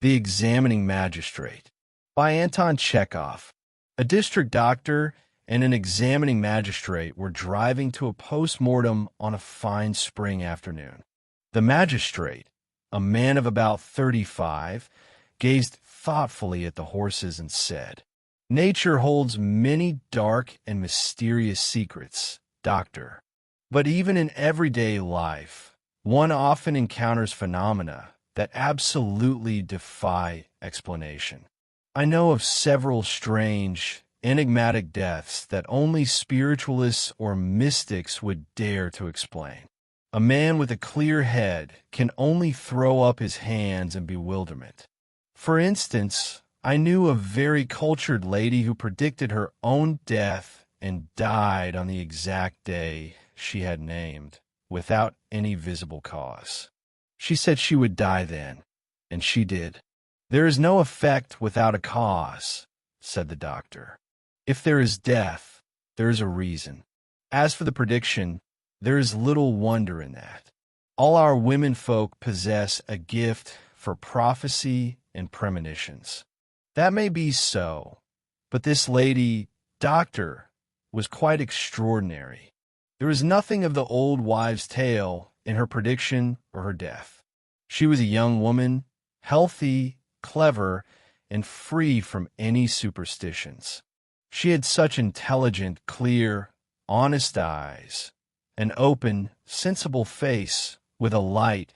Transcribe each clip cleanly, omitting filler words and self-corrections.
The Examining Magistrate by Anton Chekhov. A district doctor and an examining magistrate were driving to a post-mortem on a fine spring afternoon. The magistrate, a man of about 35, gazed thoughtfully at the horses and said, "Nature holds many dark and mysterious secrets, doctor. But even in everyday life, one often encounters phenomena that absolutely defy explanation. I know of several strange, enigmatic deaths that only spiritualists or mystics would dare to explain. A man with a clear head can only throw up his hands in bewilderment. For instance, I knew a very cultured lady who predicted her own death and died on the exact day she had named, without any visible cause. She said she would die then, and she did. There is no effect without a cause," said the doctor. "If there is death, there is a reason. As for the prediction, there is little wonder in that. All our women folk possess a gift for prophecy and premonitions. That may be so, but this lady, doctor, was quite extraordinary. There was nothing of the old wives' tale in her prediction or her death. She was a young woman, healthy, clever, and free from any superstitions. She had such intelligent, clear, honest eyes, an open, sensible face with a light,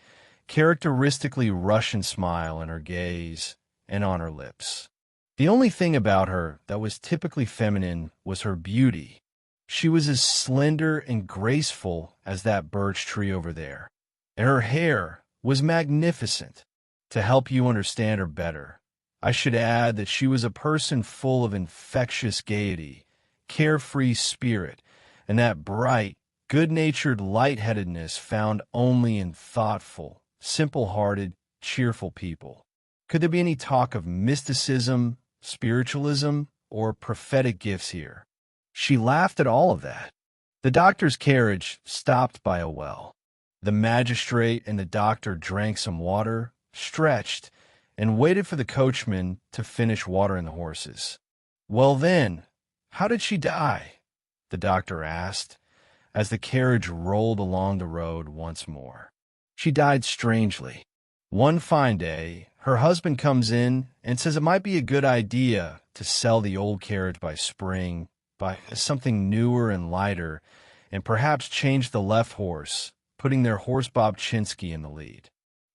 characteristically Russian smile in her gaze and on her lips. The only thing about her that was typically feminine was her beauty. She was as slender and graceful as that birch tree over there, and her hair was magnificent. To help you understand her better, I should add that she was a person full of infectious gaiety, carefree spirit, and that bright, good-natured lightheadedness found only in thoughtful, simple-hearted, cheerful people. Could there be any talk of mysticism, spiritualism, or prophetic gifts here? She laughed at all of that. The doctor's carriage stopped by a well. The magistrate and the doctor drank some water, stretched, and waited for the coachman to finish watering the horses. "Well then, how did she die?" the doctor asked, as the carriage rolled along the road once more. "She died strangely. One fine day, her husband comes in and says it might be a good idea to sell the old carriage by spring, by something newer and lighter, and perhaps change the left horse, putting their horse Bobchinsky in the lead.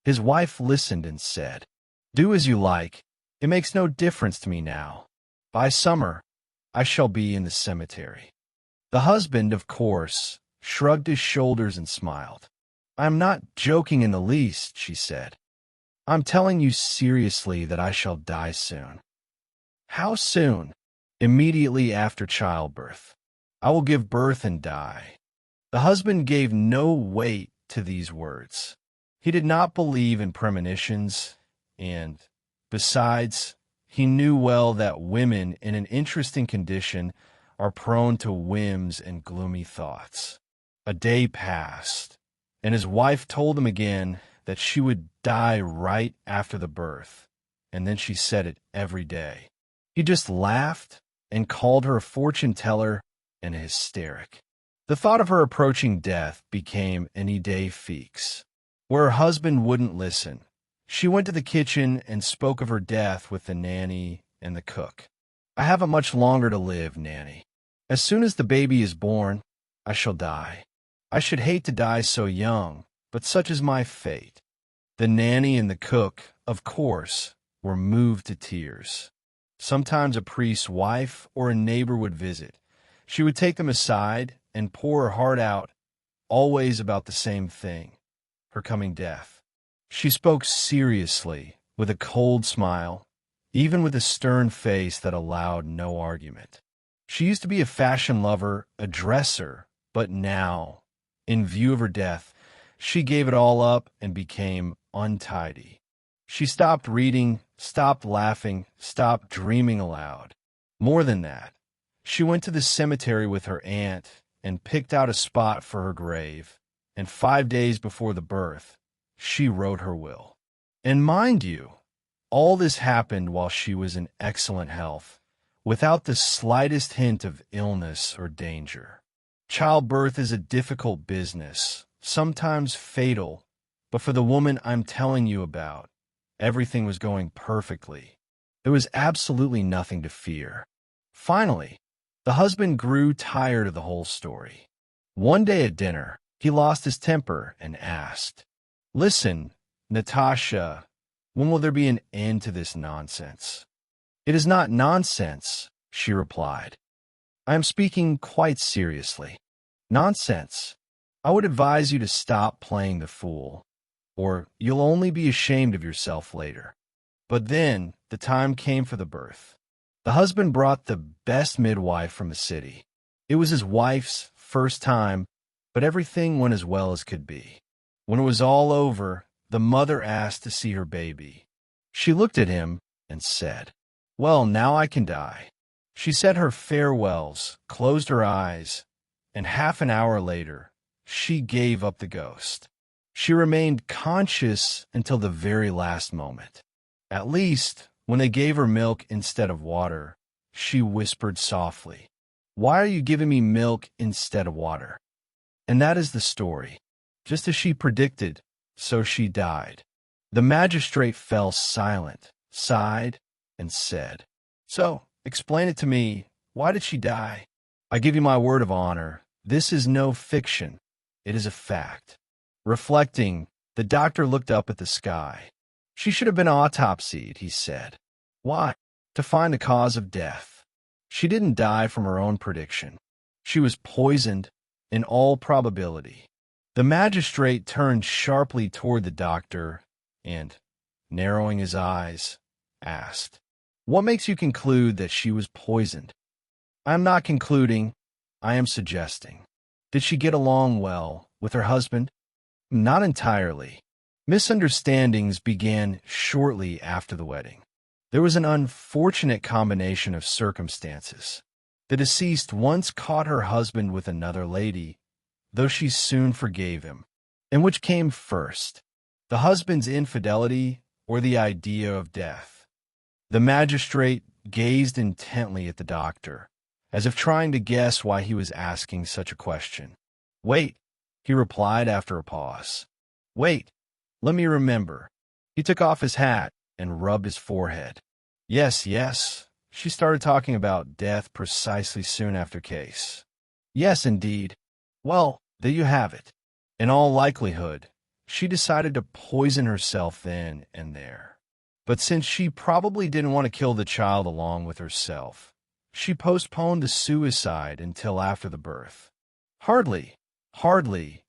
His wife listened and said, 'Do as you like. It makes no difference to me now. By summer, I shall be in the cemetery.' The husband, of course, shrugged his shoulders and smiled. 'I am not joking in the least,' she said. 'I'm telling you seriously that I shall die soon.' 'How soon?' 'Immediately after childbirth. I will give birth and die.' The husband gave no weight to these words. He did not believe in premonitions, and, besides, he knew well that women in an interesting condition are prone to whims and gloomy thoughts. A day passed, and his wife told him again that she would die right after the birth, and then she said it every day. He just laughed and called her a fortune-teller and a hysteric. The thought of her approaching death became an idée fixe. Where her husband wouldn't listen, she went to the kitchen and spoke of her death with the nanny and the cook. "I haven't much longer to live, Nanny. As soon as the baby is born, I shall die. I should hate to die so young, but such is my fate." The nanny and the cook, of course, were moved to tears. Sometimes a priest's wife or a neighbor would visit. She would take them aside and pour her heart out, always about the same thing, her coming death. She spoke seriously, with a cold smile, even with a stern face that allowed no argument. She used to be a fashion lover, a dresser, but now, in view of her death, she gave it all up and became untidy. She stopped reading, stopped laughing, stopped dreaming aloud. More than that, she went to the cemetery with her aunt and picked out a spot for her grave, and 5 days before the birth, she wrote her will. And mind you, All this happened while she was in excellent health, without the slightest hint of illness or danger. Childbirth is a difficult business, sometimes fatal, but for the woman I'm telling you about, everything was going perfectly. There was absolutely nothing to fear. Finally, the husband grew tired of the whole story. One day at dinner, he lost his temper and asked, "Listen, Natasha, when will there be an end to this nonsense?" "It is not nonsense," she replied. "I am speaking quite seriously." "Nonsense. I would advise you to stop playing the fool, or you'll only be ashamed of yourself later." But then the time came for the birth. The husband brought the best midwife from the city. It was his wife's first time, but everything went as well as could be. When it was all over, the mother asked to see her baby. She looked at him and said, "Well, now I can die." She said her farewells, closed her eyes, and half an hour later, she gave up the ghost. She remained conscious until the very last moment. At least, when they gave her milk instead of water, she whispered softly, "Why are you giving me milk instead of water?" And that is the story. Just as she predicted, so she died. The magistrate fell silent, sighed, and said, "So, explain it to me. Why did she die?" "I give you my word of honor. This is no fiction. It is a fact." Reflecting, the doctor looked up at the sky. "She should have been autopsied," he said. "Why?" "To find the cause of death. She didn't die from her own prediction. She was poisoned, in all probability." The magistrate turned sharply toward the doctor and, narrowing his eyes, asked, "What makes you conclude that she was poisoned?" "I am not concluding. I am suggesting." "Did she get along well with her husband?" "Not entirely. Misunderstandings began shortly after the wedding. There was an unfortunate combination of circumstances. The deceased once caught her husband with another lady, though she soon forgave him. And which came first, the husband's infidelity or the idea of death?" The magistrate gazed intently at the doctor, as if trying to guess why he was asking such a question. "Wait," he replied after a pause. "Wait, let me remember." He took off his hat and rubbed his forehead. "Yes, yes, she started talking about death precisely soon after case." "Yes, indeed. Well, there you have it. In all likelihood, she decided to poison herself then and there. But since she probably didn't want to kill the child along with herself, she postponed the suicide until after the birth." "Hardly, hardly.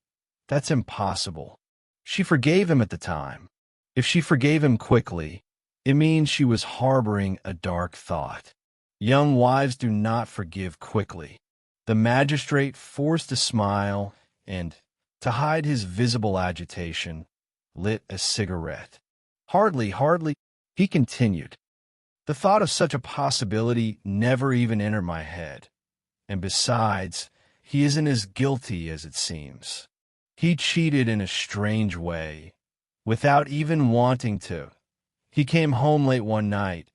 That's impossible. She forgave him at the time. If she forgave him quickly, it means she was harboring a dark thought. Young wives do not forgive quickly." The magistrate forced a smile and, to hide his visible agitation, lit a cigarette. "Hardly, hardly," he continued. "The thought of such a possibility never even entered my head. And besides, he isn't as guilty as it seems. He cheated in a strange way, without even wanting to. He came home late one night,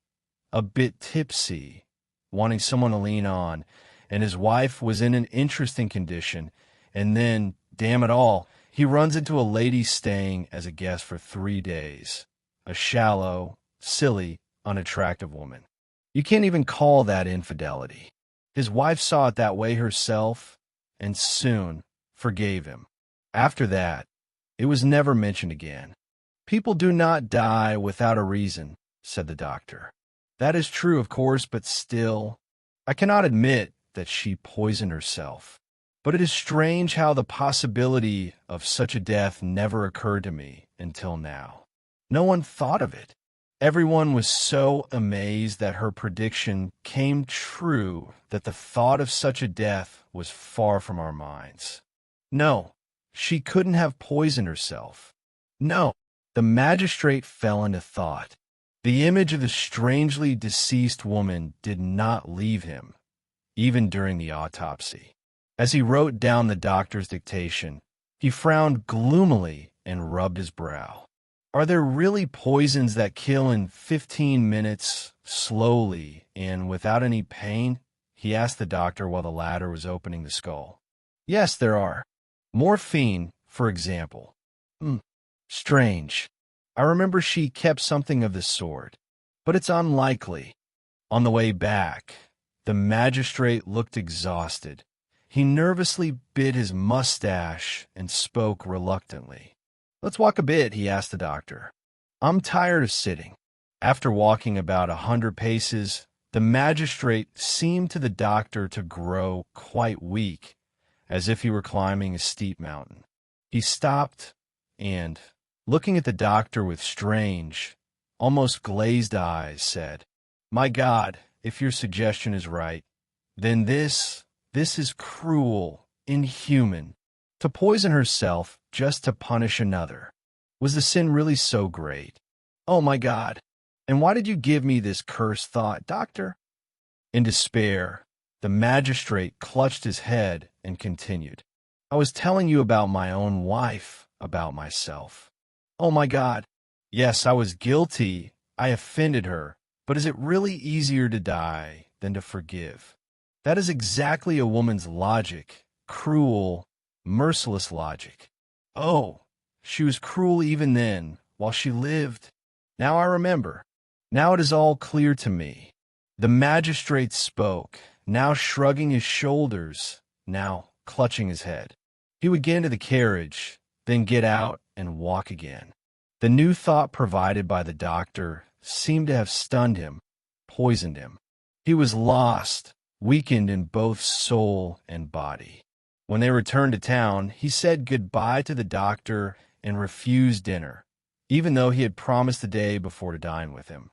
a bit tipsy, wanting someone to lean on, and his wife was in an interesting condition, and then, damn it all, he runs into a lady staying as a guest for 3 days, a shallow, silly, unattractive woman. You can't even call that infidelity. His wife saw it that way herself, and soon forgave him. After that, it was never mentioned again." "People do not die without a reason," said the doctor. "That is true, of course, but still, I cannot admit that she poisoned herself. But it is strange how the possibility of such a death never occurred to me until now. No one thought of it. Everyone was so amazed that her prediction came true that the thought of such a death was far from our minds. No, she couldn't have poisoned herself. No." The magistrate fell into thought. The image of the strangely deceased woman did not leave him, even during the autopsy. As he wrote down the doctor's dictation, he frowned gloomily and rubbed his brow. Are there really poisons that kill in 15 minutes, slowly, and without any pain? He asked the doctor while the latter was opening the skull. Yes, there are. Morphine, for example. Strange. I remember she kept something of the sort, but it's unlikely. On the way back, the magistrate looked exhausted. He nervously bit his mustache and spoke reluctantly. Let's walk a bit, he asked the doctor. I'm tired of sitting. After walking about 100 paces, the magistrate seemed to the doctor to grow quite weak, as if he were climbing a steep mountain. He stopped and, looking at the doctor with strange, almost glazed eyes, said, My God, if your suggestion is right, then this is cruel, inhuman. To poison herself just to punish another. Was the sin really so great? Oh, my God. And why did you give me this cursed thought, doctor? In despair, the magistrate clutched his head and continued. I was telling you about my own wife, about myself. Oh, my God. Yes, I was guilty. I offended her. But is it really easier to die than to forgive? That is exactly a woman's logic, cruel, merciless logic. Oh, she was cruel even then, while she lived. Now I remember. Now it is all clear to me. The magistrate spoke, now shrugging his shoulders, now clutching his head. He would get into the carriage, then get out and walk again. The new thought provided by the doctor seemed to have stunned him, poisoned him. He was lost, weakened in both soul and body. When they returned to town, he said goodbye to the doctor and refused dinner, even though he had promised the day before to dine with him.